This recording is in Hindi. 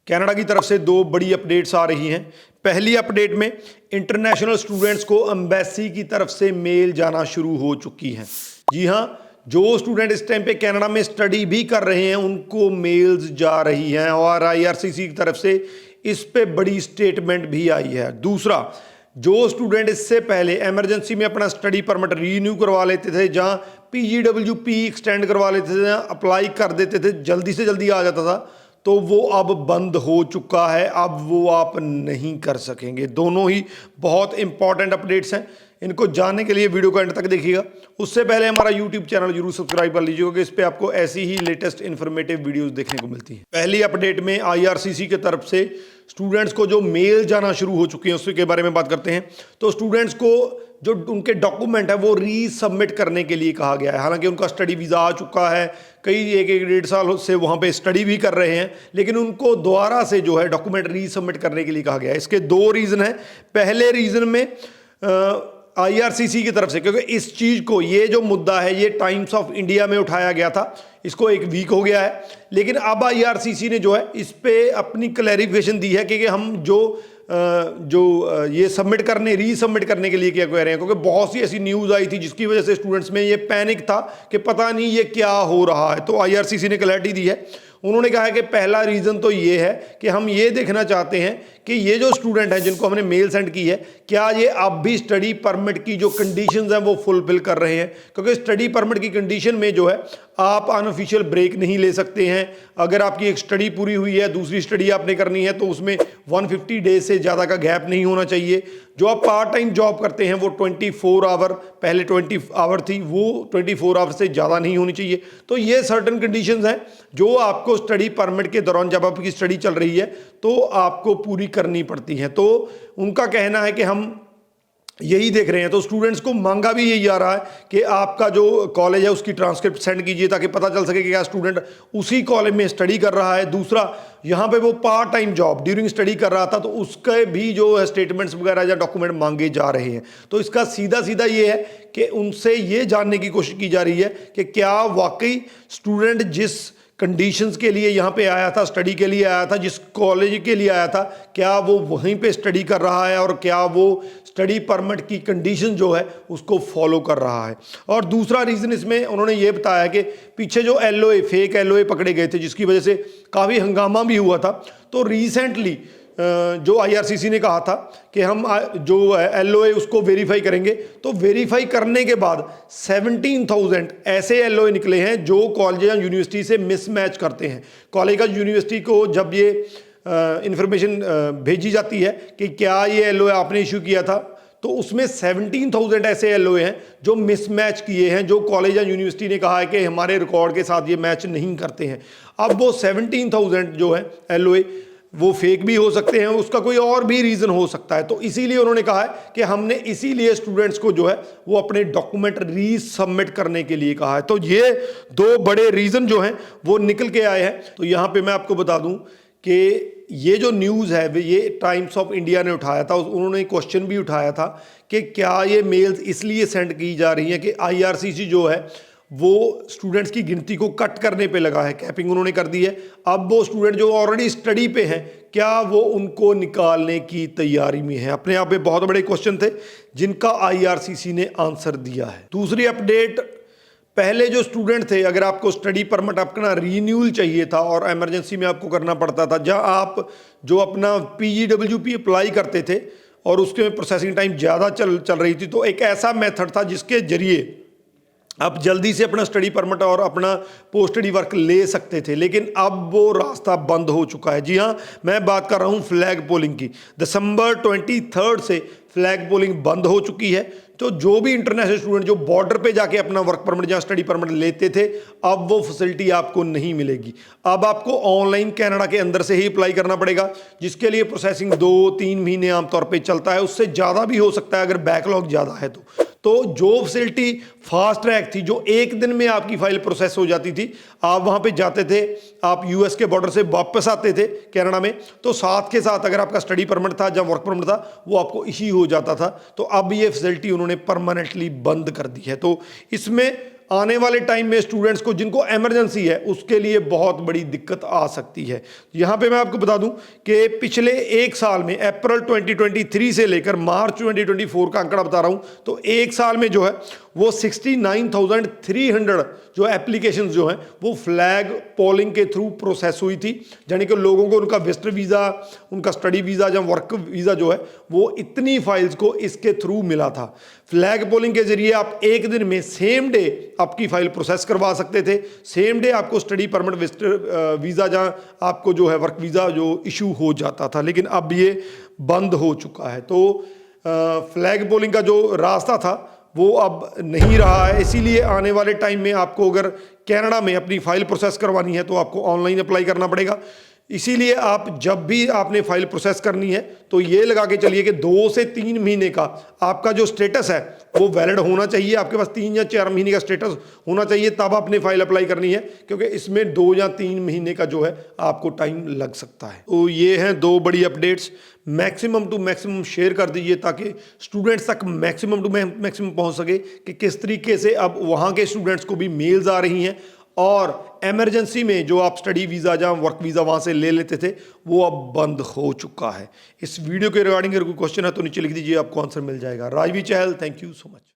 कनाडा की तरफ से दो बड़ी अपडेट्स आ रही हैं। पहली अपडेट में इंटरनेशनल स्टूडेंट्स को एम्बेसी की तरफ से मेल जाना शुरू हो चुकी है। जी हाँ, जो स्टूडेंट इस टाइम पे कनाडा में स्टडी भी कर रहे हैं उनको मेल्स जा रही हैं और आईआरसीसी की तरफ से इस पे बड़ी स्टेटमेंट भी आई है। दूसरा, जो स्टूडेंट इससे पहले इमरजेंसी में अपना स्टडी परमिट रीन्यू करवा लेते थे, जहाँ PGWP एक्सटेंड करवा लेते थे, जहाँ अप्लाई कर देते थे, जल्दी से जल्दी आ जाता था, तो वो अब बंद हो चुका है। अब वो आप नहीं कर सकेंगे। दोनों ही बहुत इंपॉर्टेंट अपडेट्स हैं। इनको जानने के लिए वीडियो को एंड तक देखिएगा। उससे पहले हमारा YouTube चैनल जरूर सब्सक्राइब कर लीजिएगा क्योंकि इस पे आपको ऐसी ही लेटेस्ट इन्फॉर्मेटिव वीडियोस देखने को मिलती हैं। पहली अपडेट में IRCC की तरफ से स्टूडेंट्स को जो मेल जाना शुरू हो चुकी है उसके बारे में बात करते हैं। तो स्टूडेंट्स को जो उनके डॉक्यूमेंट है वो रीसबमिट करने के लिए कहा गया है। हालांकि उनका स्टडी वीज़ा आ चुका है, कई एक डेढ़ साल से वहाँ पे स्टडी भी कर रहे हैं, लेकिन उनको दोबारा से जो है डॉक्यूमेंट रीसबमिट करने के लिए कहा गया है। इसके दो रीज़न हैं। पहले रीज़न में IRCC की तरफ से, क्योंकि इस चीज़ को, ये जो मुद्दा है ये टाइम्स ऑफ इंडिया में उठाया गया था, इसको एक वीक हो गया है, लेकिन अब IRCC ने जो है इस पे अपनी क्लैरिफिकेशन दी है कि हम ये रीसबमिट करने के लिए क्या कह रहे हैं। क्योंकि बहुत सी ऐसी न्यूज़ आई थी जिसकी वजह से स्टूडेंट्स में ये पैनिक था कि पता नहीं ये क्या हो रहा है। तो IRCC ने क्लैरिटी दी है। उन्होंने कहा है कि पहला रीज़न तो ये है कि हम ये देखना चाहते हैं कि ये जो स्टूडेंट हैं जिनको हमने मेल सेंड की है, क्या ये अब भी स्टडी परमिट की जो कंडीशंस हैं वो फुलफिल कर रहे हैं। क्योंकि स्टडी परमिट की कंडीशन में जो है आप अनऑफिशियल ब्रेक नहीं ले सकते हैं। अगर आपकी एक स्टडी पूरी हुई है, दूसरी स्टडी आपने करनी है, तो उसमें 150 डेज से ज़्यादा का गैप नहीं होना चाहिए। जो आप पार्ट टाइम जॉब करते हैं वो 24 आवर, पहले 20 आवर थी, वो 24 आवर से ज़्यादा नहीं होनी चाहिए। तो ये सर्टन कंडीशंस हैं जो आपको स्टडी परमिट के दौरान, जब आपकी स्टडी चल रही है, तो आपको पूरी करनी पड़ती हैं। तो उनका कहना है कि हम यही देख रहे हैं। तो स्टूडेंट्स को मांगा भी यही जा रहा है कि आपका जो कॉलेज है उसकी ट्रांसक्रिप्ट सेंड कीजिए ताकि पता चल सके कि क्या स्टूडेंट उसी कॉलेज में स्टडी कर रहा है। दूसरा, यहाँ पे वो part time job during study कर रहा था, तो उसके भी जो है स्टेटमेंट्स वगैरह या डॉक्यूमेंट मांगे जा रहे हैं। तो इसका सीधा सीधा ये है कि उनसे ये जानने की कोशिश की जा रही है कि क्या वाकई स्टूडेंट जिस कंडीशंस के लिए यहाँ पे आया था, स्टडी के लिए आया था, जिस कॉलेज के लिए आया था, क्या वो वहीं पे स्टडी कर रहा है और क्या वो स्टडी परमिट की कंडीशन जो है उसको फॉलो कर रहा है। और दूसरा रीज़न इसमें उन्होंने ये बताया कि पीछे जो फेक LOA पकड़े गए थे जिसकी वजह से काफ़ी हंगामा भी हुआ था, तो रिसेंटली जो IRCC ने कहा था कि हम जो LOA उसको वेरीफाई करेंगे। तो वेरीफाई करने के बाद 17,000 ऐसे LOA निकले हैं जो कॉलेज या यूनिवर्सिटी से मिसमैच करते हैं। कॉलेज का यूनिवर्सिटी को जब ये इंफॉर्मेशन भेजी जाती है कि क्या ये LOA आपने इशू किया था, तो उसमें 17,000 ऐसे LOA हैं जो मिसमैच किए हैं, जो कॉलेज या यूनिवर्सिटी ने कहा है कि हमारे रिकॉर्ड के साथ ये मैच नहीं करते हैं। अब वो 17,000 जो है LOA वो फेक भी हो सकते हैं, उसका कोई और भी रीज़न हो सकता है। तो इसीलिए उन्होंने कहा है कि हमने इसीलिए स्टूडेंट्स को जो है वो अपने डॉक्यूमेंट रीसबमिट करने के लिए कहा है। तो ये दो बड़े रीज़न जो हैं वो निकल के आए हैं। तो यहाँ पे मैं आपको बता दूं कि ये जो न्यूज़ है ये टाइम्स ऑफ इंडिया ने उठाया था। उन्होंने क्वेश्चन भी उठाया था कि क्या ये मेल्स इसलिए सेंड की जा रही हैं कि IRCC जो है वो स्टूडेंट्स की गिनती को कट करने पे लगा है, कैपिंग उन्होंने कर दी है। अब वो स्टूडेंट जो ऑलरेडी स्टडी पे हैं, क्या वो उनको निकालने की तैयारी में है। अपने आप में बहुत बड़े क्वेश्चन थे जिनका IRCC ने आंसर दिया है। दूसरी अपडेट, पहले जो स्टूडेंट थे, अगर आपको स्टडी परमिट अपना रीन्यूअल चाहिए था और इमरजेंसी में आपको करना पड़ता था, जहां आप जो अपना PGWP अप्लाई करते थे और उसके प्रोसेसिंग टाइम ज़्यादा चल रही थी, तो एक ऐसा मेथड था जिसके जरिए आप जल्दी से अपना स्टडी परमिट और अपना पोस्ट स्टडी वर्क ले सकते थे, लेकिन अब वो रास्ता बंद हो चुका है। जी हाँ, मैं बात कर रहा हूँ फ्लैग पोलिंग की। दिसंबर 23 से फ्लैग पोलिंग बंद हो चुकी है। तो जो भी इंटरनेशनल स्टूडेंट जो बॉर्डर पे जाके अपना वर्क परमिट या स्टडी परमिट लेते थे, अब वो फैसिलिटी आपको नहीं मिलेगी। अब आपको ऑनलाइन कनाडा के अंदर से ही अप्लाई करना पड़ेगा, जिसके लिए प्रोसेसिंग 2-3 महीने आमतौर पे चलता है। उससे ज़्यादा भी हो सकता है अगर बैकलॉग ज़्यादा है तो जो फैसिलिटी फास्ट ट्रैक थी, जो एक दिन में आपकी फाइल प्रोसेस हो जाती थी, आप वहाँ पे जाते थे, आप US के बॉर्डर से वापस आते थे कनाडा में, तो साथ के साथ अगर आपका स्टडी परमिट था या वर्क परमिट था वो आपको इश्यू हो जाता था। तो अब ये फैसिलिटी उन्होंने परमानेंटली बंद कर दी है। तो इसमें आने वाले टाइम में स्टूडेंट्स को जिनको इमरजेंसी है उसके लिए बहुत बड़ी दिक्कत आ सकती है। यहाँ पे मैं आपको बता दूं कि पिछले एक साल में अप्रैल 2023 से लेकर मार्च 2024 का आंकड़ा बता रहा हूं, तो एक साल में जो है वो 69,300 जो एप्लीकेशंस जो हैं वो फ्लैग पोलिंग के थ्रू प्रोसेस हुई थी। यानी कि लोगों को उनका विजिटर वीज़ा, उनका स्टडी वीज़ा या वर्क वीज़ा जो है वो इतनी फाइल्स को इसके थ्रू मिला था। फ्लैग पोलिंग के जरिए आप एक दिन में सेम डे आपकी फाइल प्रोसेस करवा सकते थे, सेम डे आपको स्टडी परमिट, विजिटर वीज़ा या आपको जो है वर्क वीज़ा जो इशू हो जाता था, लेकिन अब ये बंद हो चुका है। तो फ्लैग पोलिंग का जो रास्ता था वो अब नहीं रहा है, इसीलिए आने वाले टाइम में आपको अगर कनाडा में अपनी फाइल प्रोसेस करवानी है तो आपको ऑनलाइन अप्लाई करना पड़ेगा। इसीलिए आप जब भी आपने फाइल प्रोसेस करनी है तो ये लगा के चलिए कि 2 से 3 महीने का आपका जो स्टेटस है वो वैलिड होना चाहिए। आपके पास 3 या 4 महीने का स्टेटस होना चाहिए, तब आपने फाइल अप्लाई करनी है, क्योंकि इसमें 2 या 3 महीने का जो है आपको टाइम लग सकता है। तो ये हैं 2 बड़ी updates, maximum to maximum share कर दीजिए ताकि स्टूडेंट्स तक मैक्सिमम टू मैक्सिमम पहुंच सके कि किस तरीके से अब वहाँ के स्टूडेंट्स को भी मेल्स आ रही हैं और इमरजेंसी में जो आप स्टडी वीज़ा या वर्क वीज़ा वहाँ से ले लेते थे वो अब बंद हो चुका है। इस वीडियो के रिगार्डिंग अगर कोई क्वेश्चन है तो नीचे लिख दीजिए, आपको आंसर मिल जाएगा। राजवी चहल, थैंक यू सो मच।